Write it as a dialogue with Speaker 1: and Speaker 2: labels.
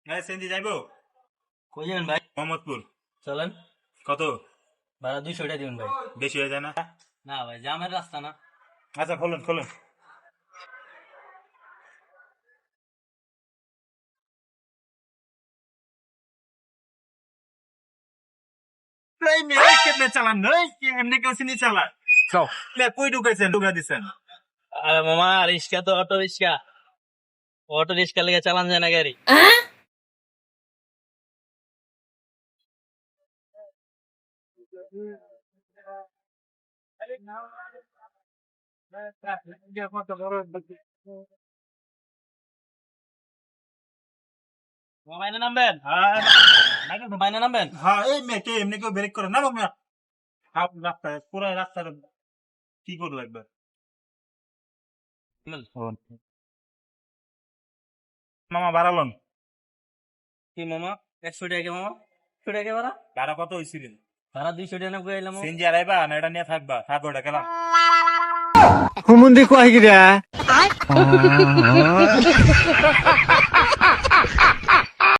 Speaker 1: হ্যাঁ সেন্দি যাইবো
Speaker 2: কই যাবেন ভাই?
Speaker 1: মোহাম্মদপুর।
Speaker 2: চলেন।
Speaker 1: কত
Speaker 2: ভাড়া 200 টাকা দিবেন ভাই।
Speaker 1: বেশি হয়ে যায় না?
Speaker 2: না ভাই, জামের রাস্তা না।
Speaker 1: আচ্ছা খোলেন খোলেন। এই মেয়ে কেমনে চালান এমনি কেউ চিনি চালান কই ঢুকাইছেন ঢুকা দিচ্ছেন?
Speaker 2: আরে মামা, রিক্সা তো অটো রিক্সা। অটো রিক্সা লেগে চালান যায় না গাড়ি। বাইনে নামবেন? বাইনে নামবেন?
Speaker 1: হ্যাঁ এই মেয়ে কে এমনি কেউ ব্রেক করে না মামা? হাফ রাস্তা পুরো রাস্তার কি করবো একবার। মামা বাড়ালন
Speaker 2: কি মামা? 100 টাকা মামা? 100 টাকা ভাড়া?
Speaker 1: ভাড়া কত হয়েছিল?
Speaker 2: ভাড়া 200 টাকা না কইলাম।
Speaker 1: সিনজি আরাইবা না এটা নিয়ে থাকবা? থাকো এটা গেলাম।
Speaker 3: হুমুন্দি কয় গিরা